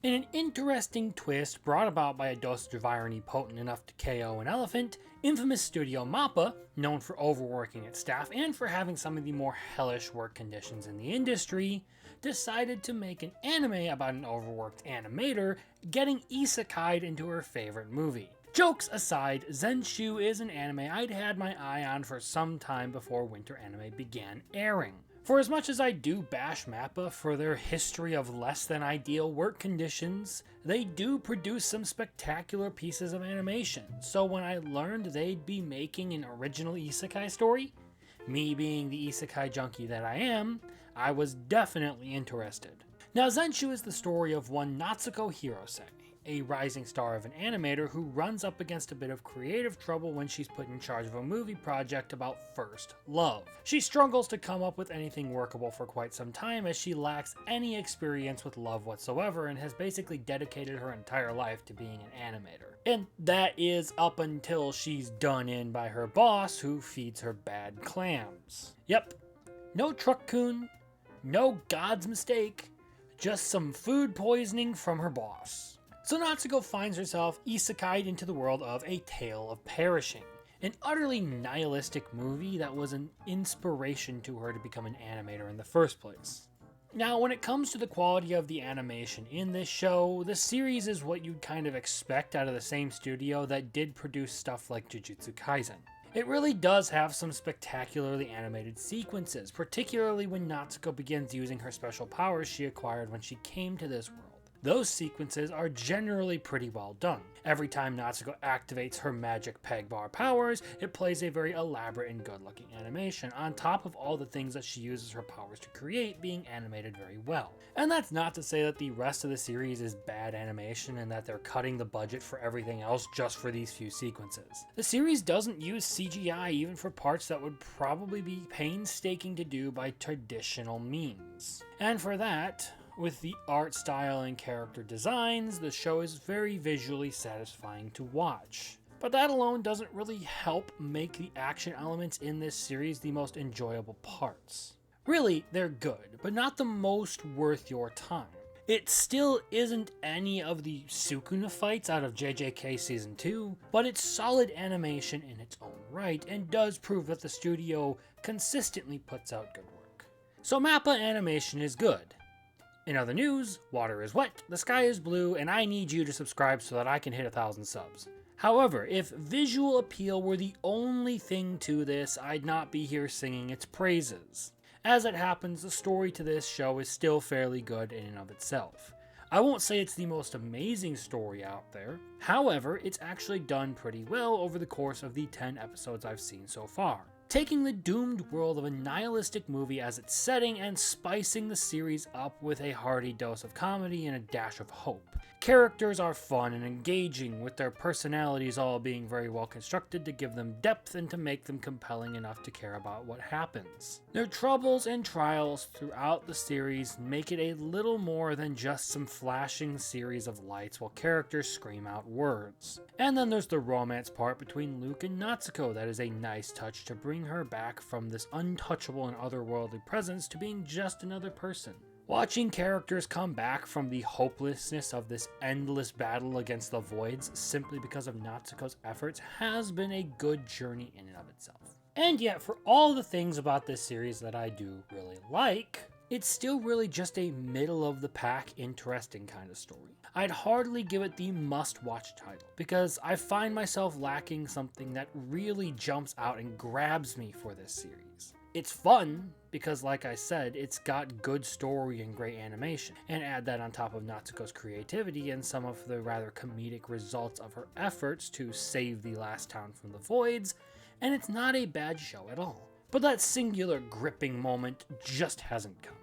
In an interesting twist brought about by a dosage of irony potent enough to KO an elephant, infamous studio MAPPA, known for overworking its staff and for having some of the more hellish work conditions in the industry, decided to make an anime about an overworked animator getting isekai'd into her favorite movie. Jokes aside, Zenshu is an anime I'd had my eye on for some time before winter anime began airing. For as much as I do bash MAPPA for their history of less than ideal work conditions, they do produce some spectacular pieces of animation, so when I learned they'd be making an original isekai story, me being the isekai junkie that I am, I was definitely interested. Now Zenshu is the story of one Natsuko Hirose, a rising star of an animator who runs up against a bit of creative trouble when she's put in charge of a movie project about first love. She struggles to come up with anything workable for quite some time as she lacks any experience with love whatsoever and has basically dedicated her entire life to being an animator. And that is up until she's done in by her boss who feeds her bad clams. Yep, no Truck-kun, no God's mistake, just some food poisoning from her boss. So Natsuko finds herself isekai'd into the world of A Tale of Perishing, an utterly nihilistic movie that was an inspiration to her to become an animator in the first place. Now, when it comes to the quality of the animation in this show, the series is what you'd kind of expect out of the same studio that did produce stuff like Jujutsu Kaisen. It really does have some spectacularly animated sequences, particularly when Natsuko begins using her special powers she acquired when she came to this world. Those sequences are generally pretty well done. Every time Natsuko activates her magic peg bar powers, it plays a very elaborate and good looking animation, on top of all the things that she uses her powers to create being animated very well. And that's not to say that the rest of the series is bad animation and that they're cutting the budget for everything else just for these few sequences. The series doesn't use CGI even for parts that would probably be painstaking to do by traditional means. And for that, with the art style and character designs, the show is very visually satisfying to watch. But that alone doesn't really help make the action elements in this series the most enjoyable parts. Really, they're good, but not the most worth your time. It still isn't any of the Sukuna fights out of JJK Season 2, but it's solid animation in its own right and does prove that the studio consistently puts out good work. So MAPPA animation is good. In other news, water is wet, the sky is blue, and I need you to subscribe so that I can hit 1,000 subs. However, if visual appeal were the only thing to this, I'd not be here singing its praises. As it happens, the story to this show is still fairly good in and of itself. I won't say it's the most amazing story out there, however, it's actually done pretty well over the course of the 10 episodes I've seen so far, taking the doomed world of a nihilistic movie as its setting and spicing the series up with a hearty dose of comedy and a dash of hope. Characters are fun and engaging, with their personalities all being very well constructed to give them depth and to make them compelling enough to care about what happens. Their troubles and trials throughout the series make it a little more than just some flashing series of lights while characters scream out words. And then there's the romance part between Luke and Natsuko that is a nice touch to bring her back from this untouchable and otherworldly presence to being just another person. Watching characters come back from the hopelessness of this endless battle against the voids simply because of Natsuko's efforts has been a good journey in and of itself. And yet, for all the things about this series that I do really like, it's still really just a middle-of-the-pack interesting kind of story. I'd hardly give it the must-watch title, because I find myself lacking something that really jumps out and grabs me for this series. It's fun, because like I said, it's got good story and great animation, and add that on top of Natsuko's creativity and some of the rather comedic results of her efforts to save the last town from the voids, and it's not a bad show at all. But that singular gripping moment just hasn't come.